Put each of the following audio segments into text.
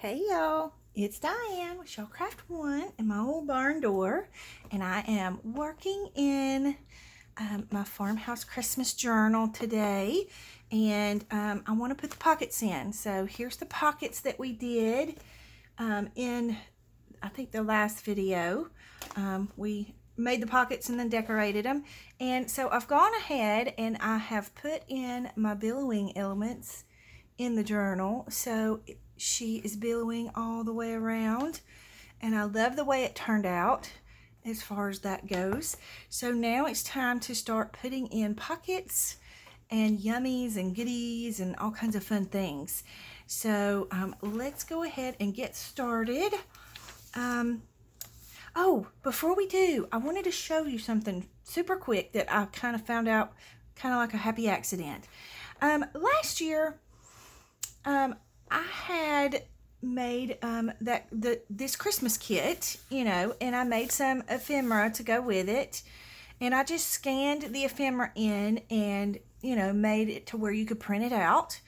Hey y'all, it's Diane with Shellcraft One in my old barn door, and I am working in my farmhouse Christmas journal today, and I want to put the pockets in. So here's the pockets that we did in, I think, the last video. We made the pockets and then decorated them, and so I've gone ahead and I have put in my billowing elements in the journal. So she is billowing all the way around, and I love the way it turned out as far as that goes. So now it's time to start putting in pockets and yummies and goodies and all kinds of fun things. So let's go ahead and get started. Oh, before we do, I wanted to show you something super quick that I kind of found out, kind of like a happy accident. Last year, I had made this Christmas kit, and I made some ephemera to go with it, and I just scanned the ephemera in and made it to where you could print it out,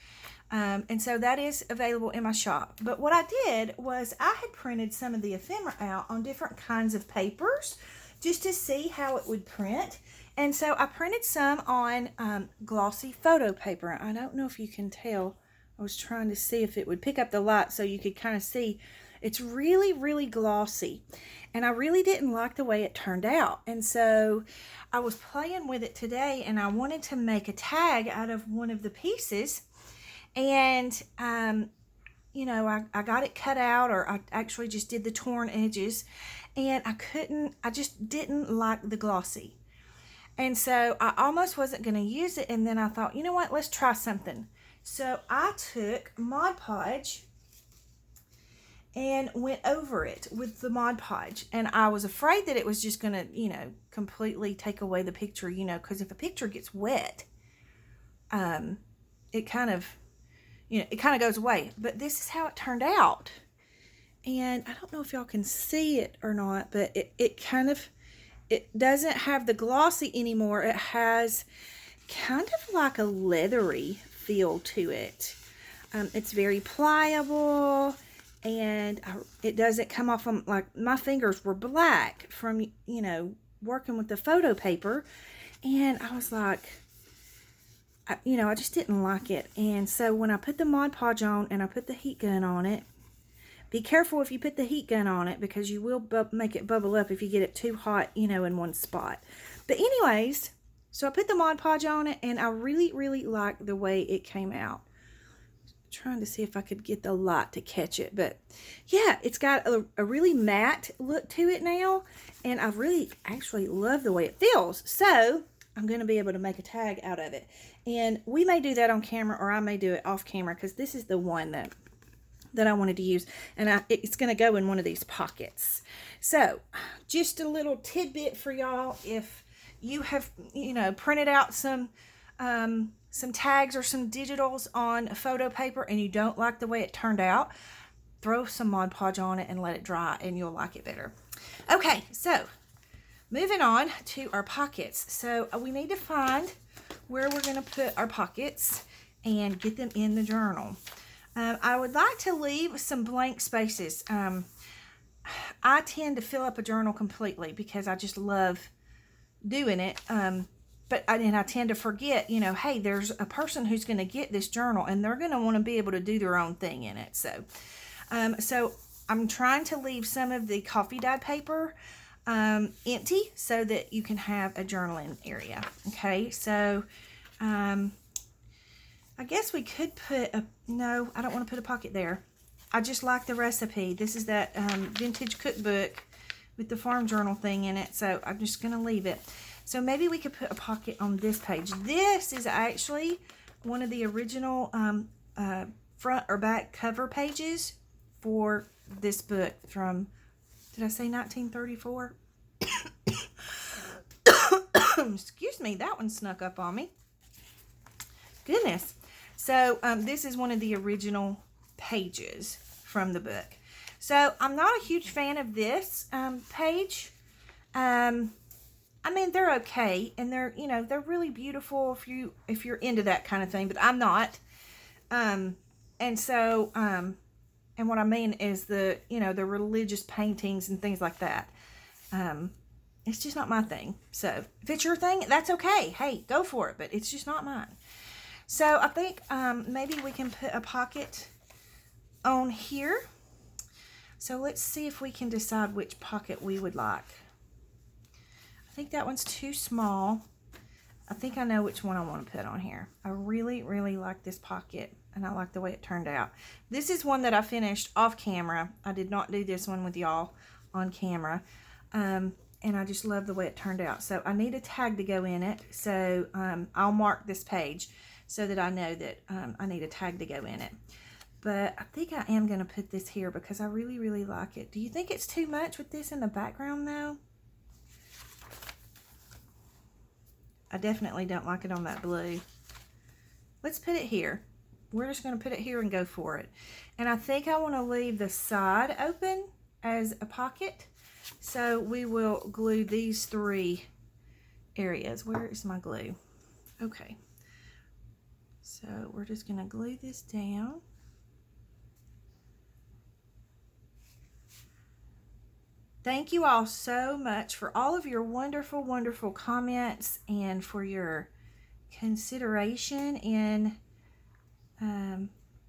and so that is available in my shop. But what I did was I had printed some of the ephemera out on different kinds of papers just to see how it would print. And so I printed some on glossy photo paper. I don't know if you can tell. I was trying to see if it would pick up the light so you could kind of see. It's really, really glossy. And I really didn't like the way it turned out. And so I was playing with it today, and I wanted to make a tag out of one of the pieces. And, I got it cut out, or I actually just did the torn edges. And I just didn't like the glossy. And so I almost wasn't going to use it. And then I thought, you know what, let's try something. So I took Mod Podge and went over it with the Mod Podge. And I was afraid that it was just going to, completely take away the picture, because if a picture gets wet, it kind of goes away. But this is how it turned out. And I don't know if y'all can see it or not, but it doesn't have the glossy anymore. It has kind of like a leathery feel to it. It's very pliable, and it doesn't come off on, like, my fingers were black from working with the photo paper, and I was like, I just didn't like it. And so when I put the Mod Podge on and I put the heat gun on it, be careful if you put the heat gun on it, because you will make it bubble up if you get it too hot in one spot. But anyways, so I put the Mod Podge on it, and I really, really like the way it came out. Trying to see if I could get the light to catch it. But yeah, it's got a really matte look to it now, and I really actually love the way it feels. So I'm going to be able to make a tag out of it. And we may do that on camera, or I may do it off camera, because this is the one that I wanted to use, and it's going to go in one of these pockets. So just a little tidbit for y'all: if you have printed out some tags or some digitals on photo paper and you don't like the way it turned out, throw some Mod Podge on it and let it dry, and you'll like it better. Okay, so moving on to our pockets. So we need to find where we're going to put our pockets and get them in the journal. I would like to leave some blank spaces. I tend to fill up a journal completely because I just love doing it. But I tend to forget, hey, there's a person who's going to get this journal, and they're going to want to be able to do their own thing in it. So I'm trying to leave some of the coffee dyed paper empty so that you can have a journaling area. Okay, so I guess we could put no, I don't want to put a pocket there. I just like the recipe. This is that vintage cookbook with the farm journal thing in it, so I'm just going to leave it. So maybe we could put a pocket on this page. This is actually one of the original front or back cover pages for this book from, did I say 1934? Excuse me, that one snuck up on me. Goodness. So this is one of the original pages from the book. So I'm not a huge fan of this page. I mean, they're okay, and they're really beautiful if you're into that kind of thing, but I'm not. And so And what I mean is the, the religious paintings and things like that. It's just not my thing. So if it's your thing, that's okay. Hey, go for it. But it's just not mine. So I think maybe we can put a pocket on here. So let's see if we can decide which pocket we would like. I think that one's too small. I think I know which one I want to put on here. I really, really like this pocket, and I like the way it turned out. This is one that I finished off camera. I did not do this one with y'all on camera. And I just love the way it turned out. So I need a tag to go in it. So I'll mark this page so that I know that I need a tag to go in it. But I think I am going to put this here because I really, really like it. Do you think it's too much with this in the background, though? I definitely don't like it on that blue. Let's put it here. We're just going to put it here and go for it. And I think I want to leave the side open as a pocket. So we will glue these 3 areas. Where is my glue? Okay. So we're just going to glue this down. Thank you all so much for all of your wonderful, wonderful comments and for your consideration in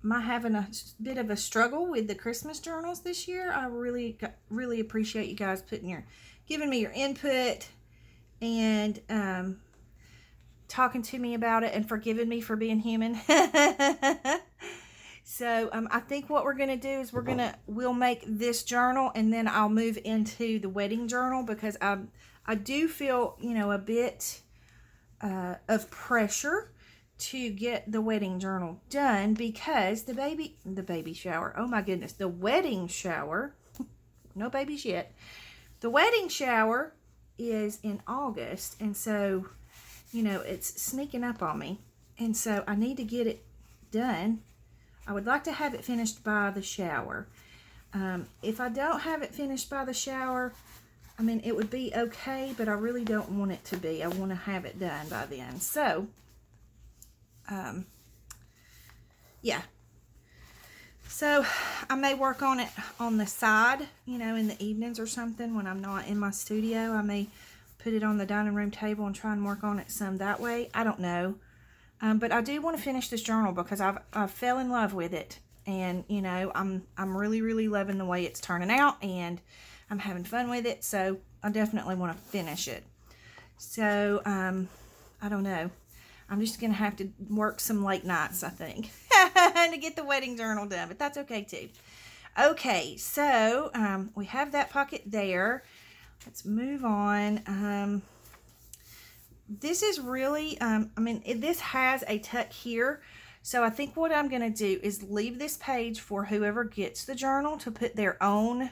my having a bit of a struggle with the Christmas journals this year. I really appreciate you guys giving me your input and talking to me about it and forgiving me for being human. So I think what we're going to do is we'll make this journal, and then I'll move into the wedding journal because I do feel, a bit of pressure to get the wedding journal done because the baby shower, oh my goodness, the wedding shower, no babies yet. The wedding shower is in August, and so, it's sneaking up on me. And so I need to get it done. I would like to have it finished by the shower. If I don't have it finished by the shower, it would be okay, but I really don't want it to be. I want to have it done by then. So, yeah. So, I may work on it on the side, in the evenings or something when I'm not in my studio. I may put it on the dining room table and try and work on it some that way. I don't know. But I do want to finish this journal because I fell in love with it, and I'm really, really loving the way it's turning out, and I'm having fun with it. So I definitely want to finish it. So I don't know. I'm just gonna have to work some late nights, I think, to get the wedding journal done. But that's okay too. Okay, so we have that pocket there. Let's move on. This is really, this has a tuck here. So I think what I'm going to do is leave this page for whoever gets the journal to put their own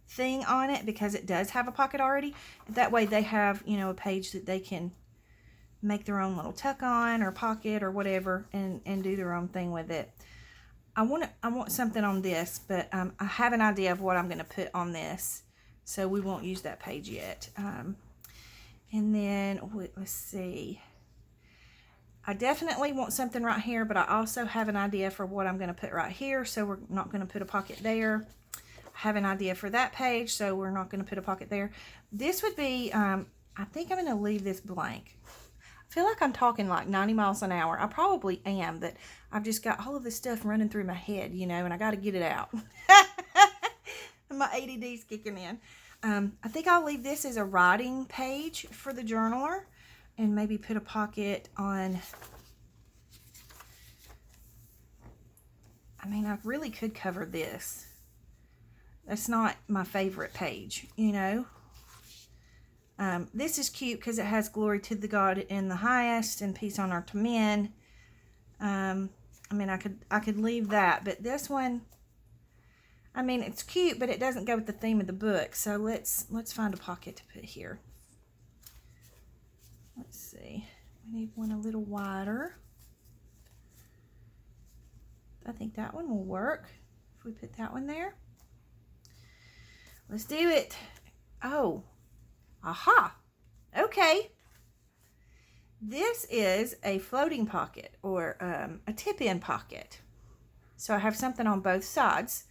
thing on it because it does have a pocket already. That way they have, a page that they can make their own little tuck on or pocket or whatever and do their own thing with it. I want something on this, but I have an idea of what I'm going to put on this. So we won't use that page yet. And then, let's see. I definitely want something right here, but I also have an idea for what I'm going to put right here, so we're not going to put a pocket there. I have an idea for that page, so we're not going to put a pocket there. This would be, I think I'm going to leave this blank. I feel like I'm talking like 90 miles an hour. I probably am, but I've just got all of this stuff running through my head, and I got to get it out. My ADD's kicking in. I think I'll leave this as a writing page for the journaler and maybe put a pocket on. I really could cover this. That's not my favorite page, This is cute because it has glory to the God in the highest and peace on earth to men. I could leave that, but this one, it's cute, but it doesn't go with the theme of the book. So let's find a pocket to put here. Let's see. We need one a little wider. I think that one will work if we put that one there. Let's do it. Oh, aha. Okay. This is a floating pocket or a tip-in pocket. So I have something on both sides.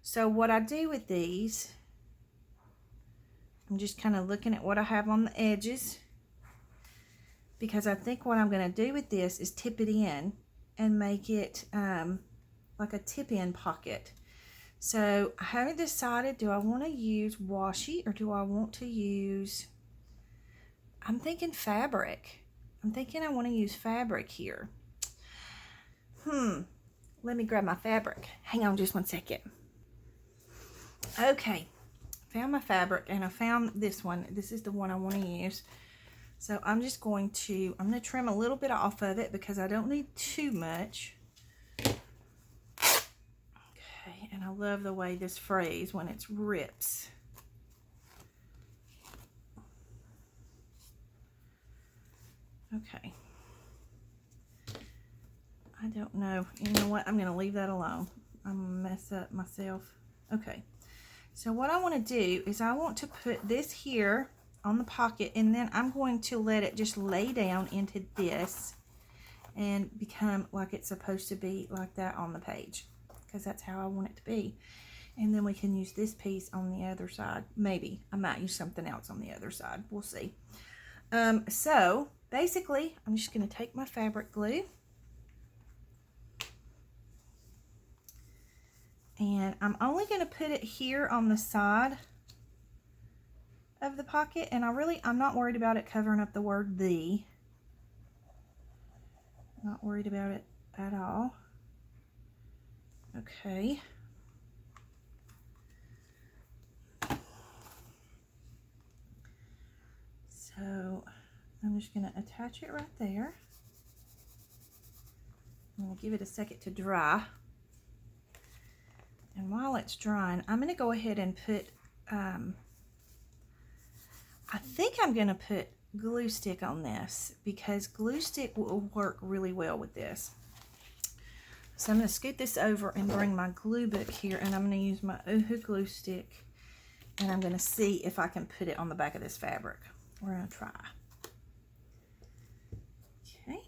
So what I do with these, I'm just kind of looking at what I have on the edges, because I think what I'm going to do with this is tip it in and make it like a tip-in pocket. So I haven't decided, do I want to use washi or do I want to use, I'm thinking fabric. I'm thinking I want to use fabric here. Let me grab my fabric. Hang on just one second. Okay, found my fabric and I found this one. This is the one I want to use. So I'm just going to trim a little bit off of it because I don't need too much. Okay, and I love the way this frays when it's rips. Okay. I don't know. You know what? I'm going to leave that alone. I'm going to mess up myself. Okay. So what I want to do is I want to put this here on the pocket, and then I'm going to let it just lay down into this and become like it's supposed to be, like that on the page, because that's how I want it to be. And then we can use this piece on the other side. Maybe I might use something else on the other side. We'll see. So basically I'm just going to take my fabric glue and I'm only going to put it here on the side of the pocket, and I'm not worried about it covering up the word "the." Not worried about it at all. Okay. So I'm just going to attach it right there. I'm going to give it a second to dry. And while it's drying, I'm going to go ahead and put, I think I'm going to put glue stick on this because glue stick will work really well with this. So I'm going to scoot this over and bring my glue book here, and I'm going to use my Oohoo glue stick, and I'm going to see if I can put it on the back of this fabric. We're going to try. Okay.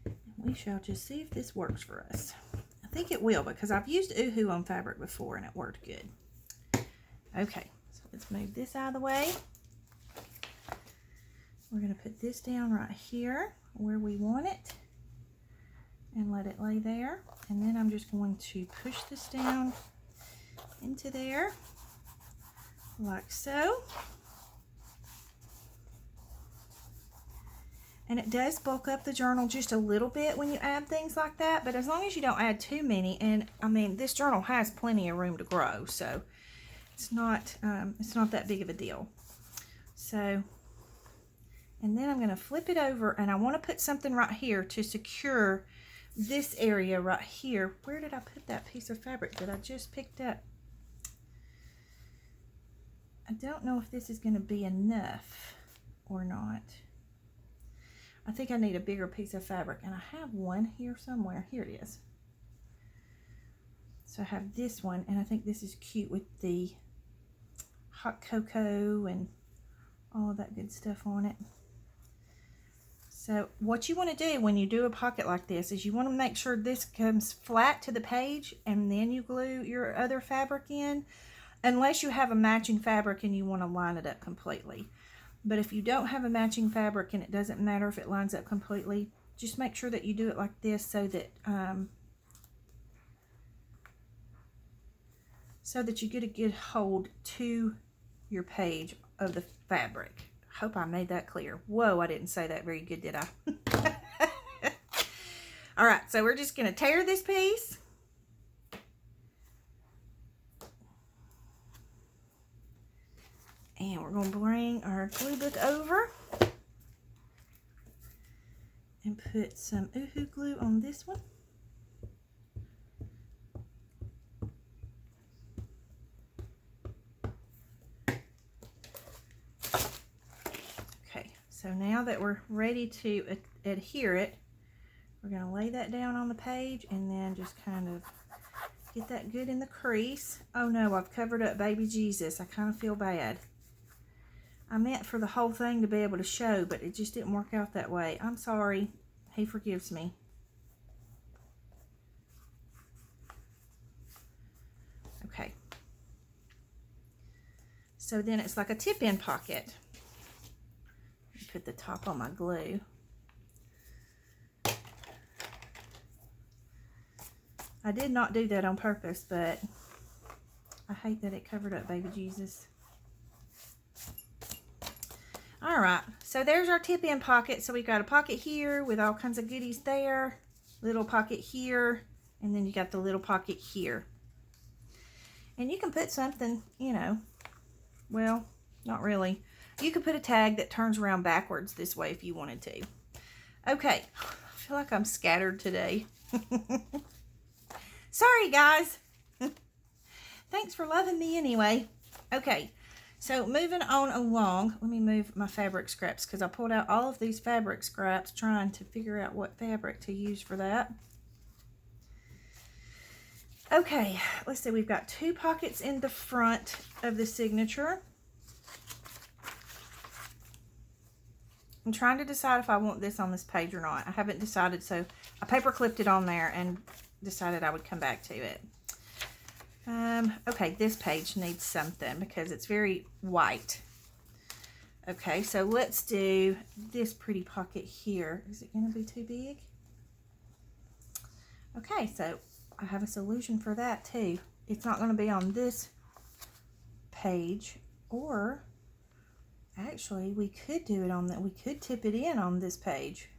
And we shall just see if this works for us. I think it will because I've used Oohoo on fabric before and it worked good. Okay, so let's move this out of the way. We're going to put this down right here where we want it and let it lay there. And then I'm just going to push this down into there like so. And it does bulk up the journal just a little bit when you add things like that, but as long as you don't add too many, and I mean this journal has plenty of room to grow, so it's not that big of a deal. So, and then I'm going to flip it over, and I want to put something right here to secure this area right here. Where did I put that piece of fabric that I just picked up? I don't know if this is going to be enough or not. I think I need a bigger piece of fabric, and I have one here somewhere. Here it is. So I have this one, and I think this is cute with the hot cocoa and all of that good stuff on it. So what you want to do when you do a pocket like this is you want to make sure this comes flat to the page, and then you glue your other fabric in, unless you have a matching fabric and you want to line it up completely. But if you don't have a matching fabric and it doesn't matter if it lines up completely, just make sure that you do it like this so that you get a good hold to your page of the fabric. Hope I made that clear. Whoa, I didn't say that very good, did I? All right, so we're just going to tear this piece. And we're going to bring our glue book over and put some Oohoo glue on this one. Okay, so now that we're ready to adhere it, we're going to lay that down on the page and then just kind of get that good in the crease. Oh no, I've covered up baby Jesus. I kind of feel bad. I meant for the whole thing to be able to show, but it just didn't work out that way. I'm sorry. He forgives me. So then it's like a tip-in pocket. Put the top on my glue. I did not do that on purpose, but I hate that it covered up baby Jesus. All right, so there's our tip-in pocket. So we've got a pocket here with all kinds of goodies there, little pocket here, and then you got the little pocket here. And you can put something, you know, well, not really. You could put a tag that turns around backwards this way if you wanted to. Okay, I feel like I'm scattered today. Sorry, guys. Thanks for loving me anyway. Okay, so moving on along, let me move my fabric scraps because I pulled out all of these fabric scraps trying to figure out what fabric to use for that. Okay, let's see, we've got 2 pockets in the front of the signature. I'm trying to decide if I want this on this page or not. I haven't decided, so I paper clipped it on there and decided I would come back to it. Okay, this page needs something because it's very white. Okay, so let's do this pretty pocket here. Is it going to be too big? Okay, so I have a solution for that too. It's not going to be on this page, or actually we could do it on that. We could tip it in on this page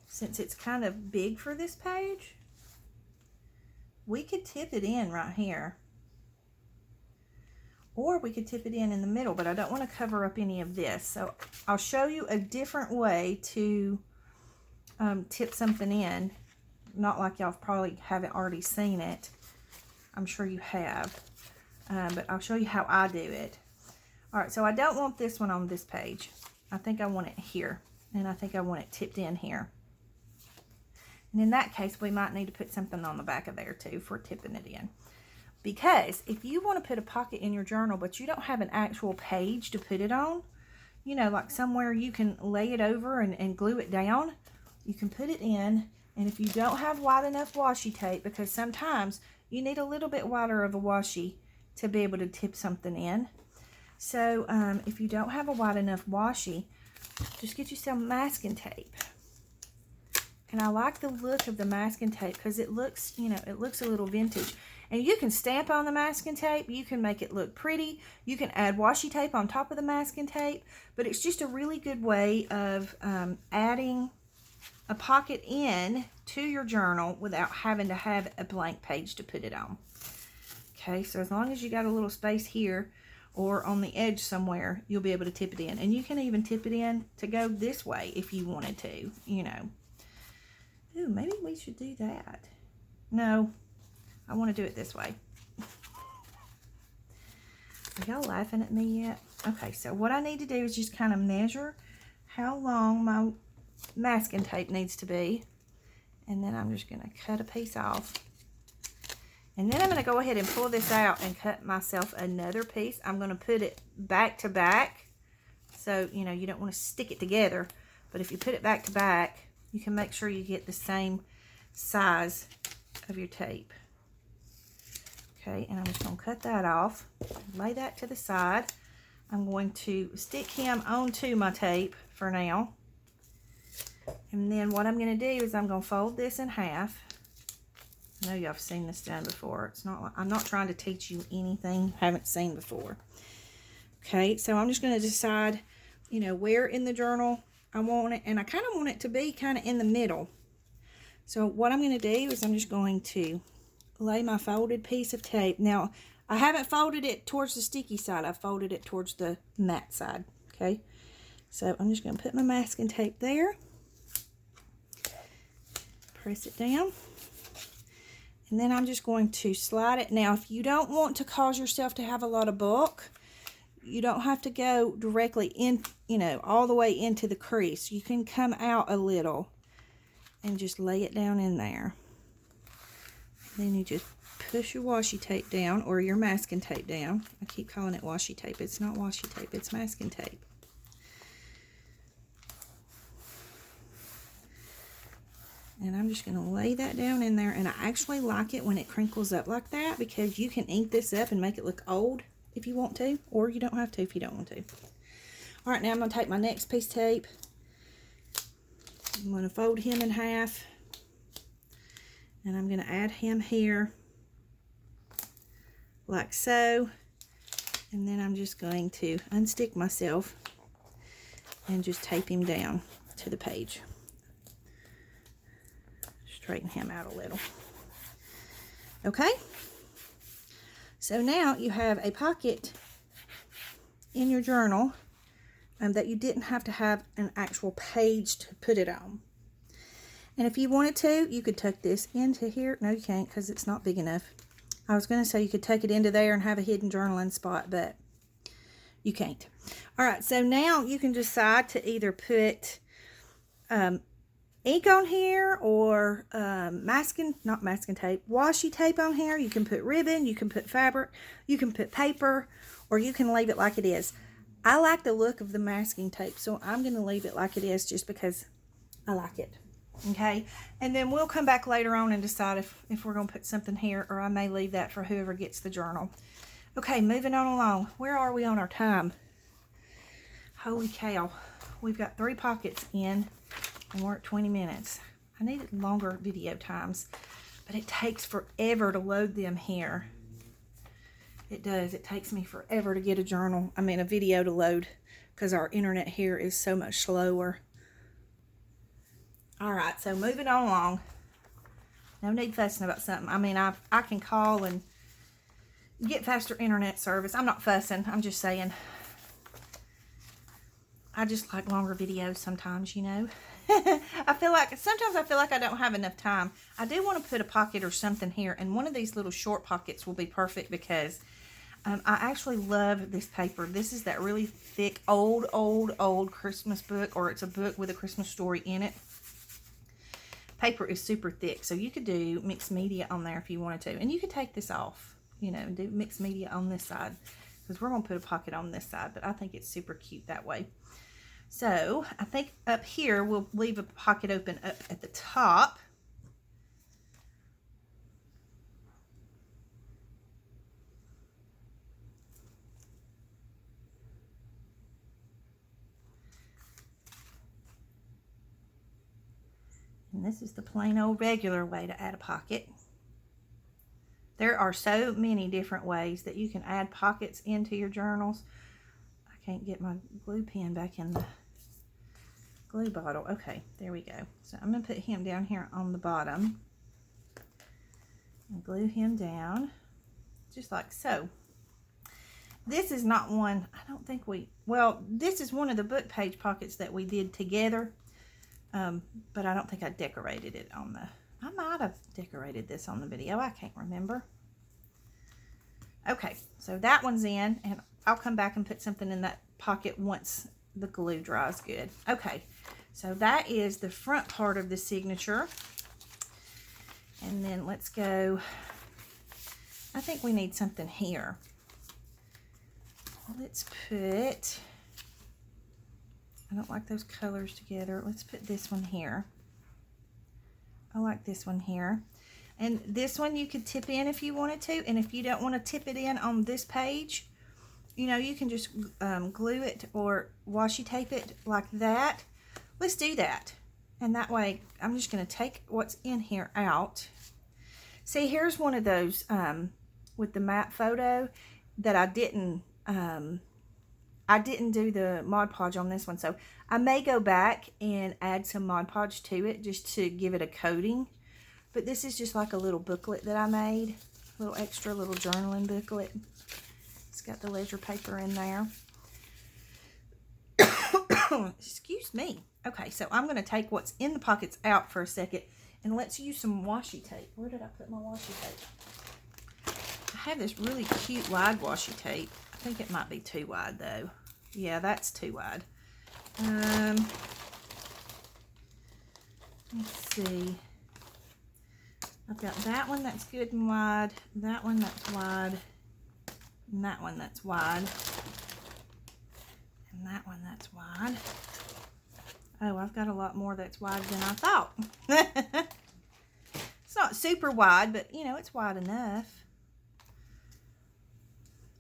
since it's kind of big for this page. We could tip it in right here, or we could tip it in the middle, but I don't want to cover up any of this. So I'll show you a different way to tip something in. Not like y'all probably haven't already seen it. I'm sure you have, but I'll show you how I do it. All right, so I don't want this one on this page. I think I want it here, and I think I want it tipped in here. And in that case, we might need to put something on the back of there too for tipping it in. Because if you want to put a pocket in your journal, but you don't have an actual page to put it on, you know, like somewhere you can lay it over and glue it down, you can put it in. And if you don't have wide enough washi tape, because sometimes you need a little bit wider of a washi to be able to tip something in. So if you don't have a wide enough washi, just get you some masking tape. And I like the look of the masking tape because it looks, you know, it looks a little vintage. And you can stamp on the masking tape. You can make it look pretty. You can add washi tape on top of the masking tape. But it's just a really good way of adding a pocket in to your journal without having to have a blank page to put it on. Okay, so as long as you got a little space here or on the edge somewhere, you'll be able to tip it in. And you can even tip it in to go this way if you wanted to, you know. Ooh, maybe we should do that. No, I want to do it this way. Are y'all laughing at me yet? Okay, so what I need to do is just kind of measure how long my masking tape needs to be. And then I'm just going to cut a piece off. And then I'm going to go ahead and pull this out and cut myself another piece. I'm going to put it back to back. So, you know, you don't want to stick it together. But if you put it back to back, you can make sure you get the same size of your tape. Okay, and I'm just going to cut that off, lay that to the side. I'm going to stick him onto my tape for now. And then what I'm going to do is I'm going to fold this in half. I know y'all have seen this done before. It's not like, I'm not trying to teach you anything you haven't seen before. Okay, so I'm just going to decide, you know, where in the journal I want it, and I kind of want it to be kind of in the middle. So what I'm going to do is I'm just going to lay my folded piece of tape. Now, I haven't folded it towards the sticky side. I folded it towards the matte side, okay? So I'm just going to put my masking tape there. Press it down. And then I'm just going to slide it. Now, if you don't want to cause yourself to have a lot of bulk, you don't have to go directly in, you know, all the way into the crease. You can come out a little and just lay it down in there. And then you just push your washi tape down, or your masking tape down. I keep calling it washi tape. It's not washi tape, it's masking tape. And I'm just going to lay that down in there. And I actually like it when it crinkles up like that, because you can ink this up and make it look old if you want to, or you don't have to if you don't want to. All right, now I'm going to take my next piece of tape. I'm going to fold him in half, and I'm going to add him here like so, and then I'm just going to unstick myself and just tape him down to the page. Straighten him out a little. Okay, so now you have a pocket in your journal that you didn't have to have an actual page to put it on. And if you wanted to, you could tuck this into here. No, you can't, because it's not big enough. I was going to say you could tuck it into there and have a hidden journaling spot, but you can't. All right, so now you can decide to either put ink on here, or not masking tape, washi tape on here. You can put ribbon, you can put fabric, you can put paper, or you can leave it like it is. I like the look of the masking tape, so I'm going to leave it like it is just because I like it. Okay, and then we'll come back later on and decide if we're going to put something here, or I may leave that for whoever gets the journal. Okay, moving on along. Where are we on our time? Holy cow. We've got 3 pockets in, and we're at 20 minutes. I needed longer video times, but it takes forever to load them here. It does. It takes me forever to get a video to load, because our internet here is so much slower. All right, so moving on along. No need fussing about something. I mean, I can call and get faster internet service. I'm not fussing. I'm just saying. I just like longer videos sometimes, you know. Sometimes I feel like I don't have enough time. I do want to put a pocket or something here, and one of these little short pockets will be perfect because I actually love this paper. This is that really thick, old Christmas book, or it's a book with a Christmas story in it. Paper is super thick, so you could do mixed media on there if you wanted to. And you could take this off, you know, and do mixed media on this side, because we're going to put a pocket on this side, but I think it's super cute that way. So I think up here we'll leave a pocket open up at the top. And this is the plain old regular way to add a pocket. There are so many different ways that you can add pockets into your journals. I can't get my glue pen back in the glue bottle. Okay, there we go. So I'm going to put him down here on the bottom and glue him down just like so. This is not one, I don't think this is one of the book page pockets that we did together. But I don't think I decorated it on I might have decorated this on the video. I can't remember. Okay, so that one's in, and I'll come back and put something in that pocket once the glue dries good. Okay, so that is the front part of the signature. And then let's go, I think we need something here. Let's put, I don't like those colors together. Let's put this one here. I like this one here. And this one you could tip in if you wanted to. And if you don't want to tip it in on this page, you know, you can just glue it or washi tape it like that. Let's do that. And that way, I'm just going to take what's in here out. See, here's one of those with the map photo that I didn't do the Mod Podge on this one, so I may go back and add some Mod Podge to it just to give it a coating. But this is just like a little booklet that I made, a little extra little journaling booklet. It's got the ledger paper in there. Excuse me. Okay, so I'm going to take what's in the pockets out for a second, and let's use some washi tape. Where did I put my washi tape? I have this really cute wide washi tape. I think it might be too wide though. Yeah, that's too wide. Let's see. I've got that one that's good and wide, that one that's wide, and that one that's wide, and that one that's wide. Oh, I've got a lot more that's wide than I thought. It's not super wide, but you know, it's wide enough.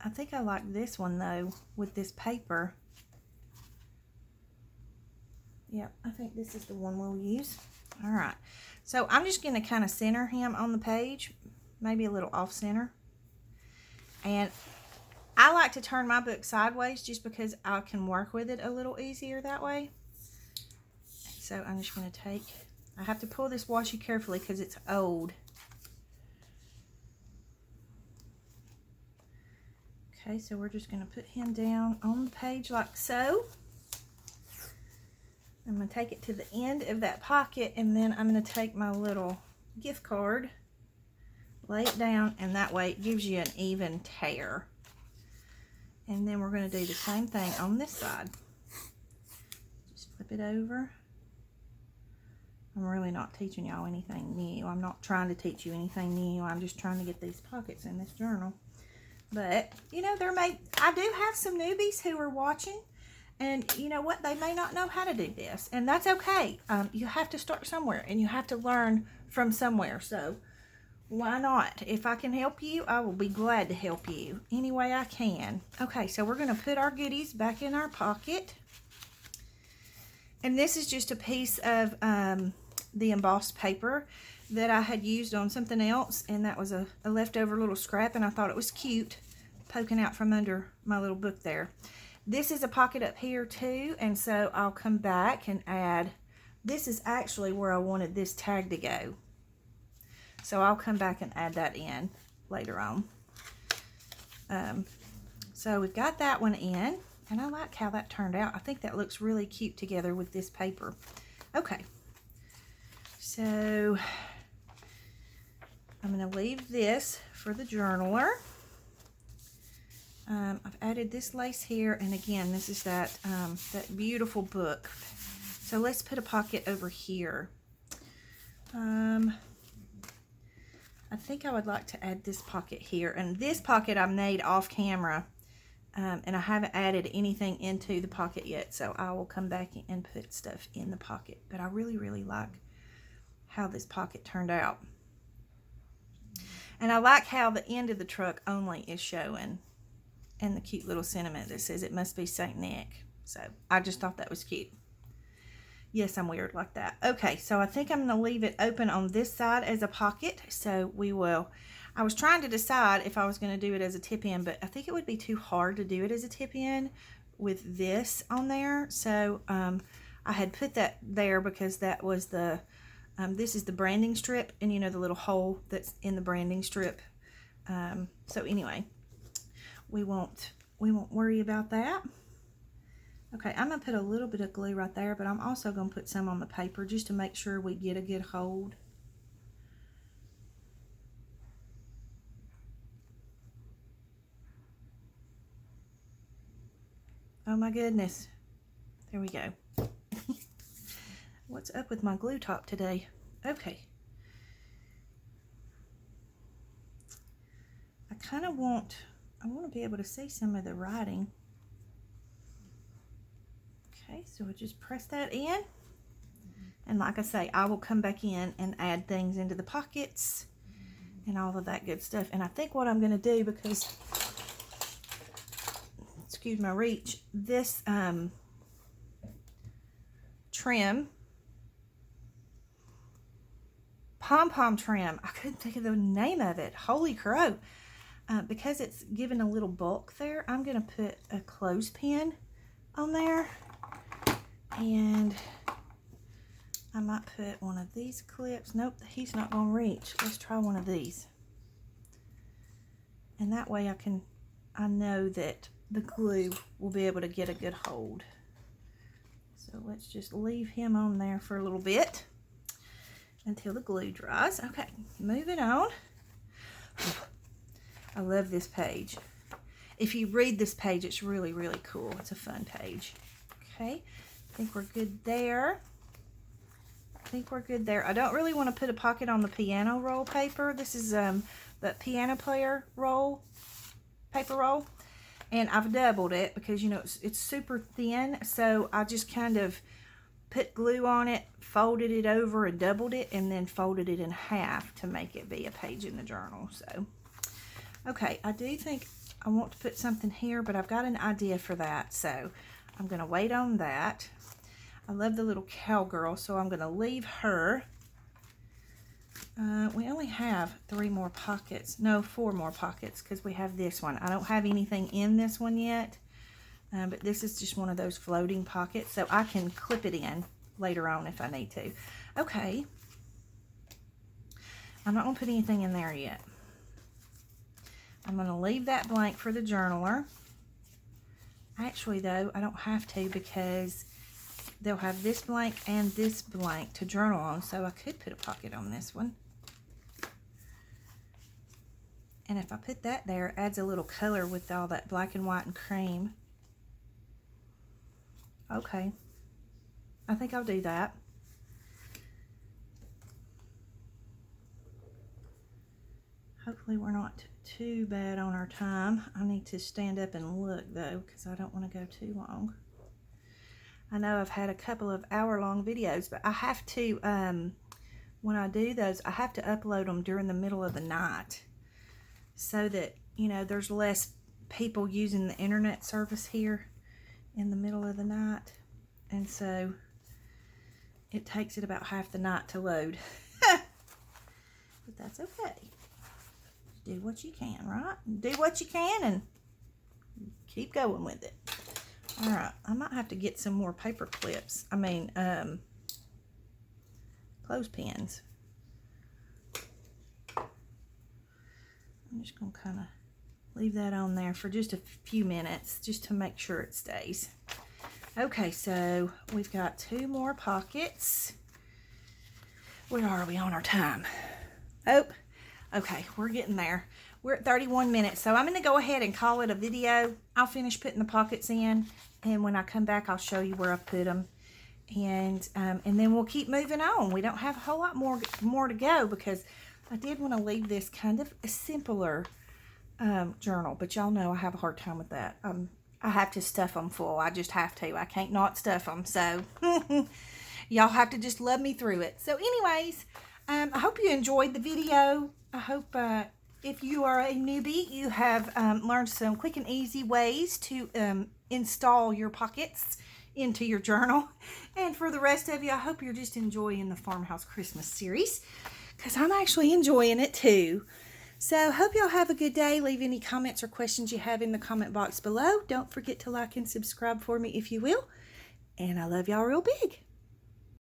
I think I like this one though with this paper. Yep, I think this is the one we'll use. All right, so I'm just going to kind of center him on the page, maybe a little off center. And I like to turn my book sideways just because I can work with it a little easier that way. So I'm just going to take, I have to pull this washi carefully because it's old. Okay, so we're just going to put him down on the page like so. I'm going to take it to the end of that pocket, and then I'm going to take my little gift card, lay it down, and that way it gives you an even tear. And then we're going to do the same thing on this side. Just flip it over. I'm really not teaching y'all anything new. I'm not trying to teach you anything new. I'm just trying to get these pockets in this journal. But, you know, I do have some newbies who are watching. And you know what? They may not know how to do this. And that's okay. You have to start somewhere. And you have to learn from somewhere. So, why not? If I can help you, I will be glad to help you any way I can. Okay, so we're going to put our goodies back in our pocket. And this is just a piece of the embossed paper that I had used on something else. And that was a leftover little scrap. And I thought it was cute poking out from under my little book there. This is a pocket up here too, and so I'll come back and add, this is actually where I wanted this tag to go. So I'll come back and add that in later on. So we've got that one in, and I like how that turned out. I think that looks really cute together with this paper. Okay, so I'm going to leave this for the journaler. I've added this lace here, and again, this is that beautiful book. So let's put a pocket over here. I think I would like to add this pocket here, and this pocket I made off camera, and I haven't added anything into the pocket yet, so I will come back and put stuff in the pocket. But I really, really like how this pocket turned out. And I like how the end of the truck only is showing. And the cute little sentiment that says it must be St. Nick. So I just thought that was cute. Yes, I'm weird like that. Okay, so I think I'm going to leave it open on this side as a pocket. So we will. I was trying to decide if I was going to do it as a tip-in, but I think it would be too hard to do it as a tip-in with this on there. So I had put that there because that was the, this is the branding strip, and you know the little hole that's in the branding strip. So anyway. We won't worry about that. Okay, I'm going to put a little bit of glue right there, but I'm also going to put some on the paper just to make sure we get a good hold. Oh my goodness. There we go. What's up with my glue top today? Okay. I want to be able to see some of the writing. Okay, so we'll just press that in. And like I say, I will come back in and add things into the pockets and all of that good stuff. And I think what I'm going to do, because, excuse my reach, this trim, pom-pom trim, I couldn't think of the name of it. Holy crow. Because it's given a little bulk there, I'm going to put a clothespin on there. And I might put one of these clips. Nope, he's not going to reach. Let's try one of these. And that way I know that the glue will be able to get a good hold. So let's just leave him on there for a little bit until the glue dries. Okay, moving on. I love this page. If you read this page, it's really, really cool. It's a fun page. Okay, I think we're good there. I don't really want to put a pocket on the piano roll paper. This is the piano player roll, paper roll. And I've doubled it because, you know, it's super thin. So I just kind of put glue on it, folded it over and doubled it, and then folded it in half to make it be a page in the journal. So, okay, I do think I want to put something here, but I've got an idea for that, so I'm going to wait on that. I love the little cowgirl, so I'm going to leave her. We only have 3 more pockets. No, 4 more pockets, because we have this one. I don't have anything in this one yet, but this is just one of those floating pockets, so I can clip it in later on if I need to. Okay. I'm not going to put anything in there yet. I'm going to leave that blank for the journaler. Actually, though, I don't have to, because they'll have this blank and this blank to journal on, so I could put a pocket on this one. And if I put that there, it adds a little color with all that black and white and cream. Okay. I think I'll do that. Hopefully we're not too bad on our time. I need to stand up and look, though, because I don't want to go too long. I know I've had a couple of hour-long videos, but I have to, when I do those, I have to upload them during the middle of the night so that, you know, there's less people using the internet service here in the middle of the night. And so it takes it about half the night to load. But that's okay. Do what you can, right? Do what you can and keep going with it. All right, I might have to get some more paper clips. I mean, clothespins. I'm just going to kind of leave that on there for just a few minutes just to make sure it stays. Okay, so we've got 2 more pockets. Where are we on our time? Oh, okay, we're getting there. We're at 31 minutes, so I'm going to go ahead and call it a video. I'll finish putting the pockets in, and when I come back, I'll show you where I put them. And then we'll keep moving on. We don't have a whole lot more to go, because I did want to leave this kind of a simpler journal, but y'all know I have a hard time with that. I have to stuff them full. I just have to. I can't not stuff them, so y'all have to just love me through it. So anyways, I hope you enjoyed the video. I hope if you are a newbie, you have learned some quick and easy ways to install your pockets into your journal. And for the rest of you, I hope you're just enjoying the Farmhouse Christmas series, because I'm actually enjoying it too. So hope y'all have a good day. Leave any comments or questions you have in the comment box below. Don't forget to like and subscribe for me if you will. And I love y'all real big.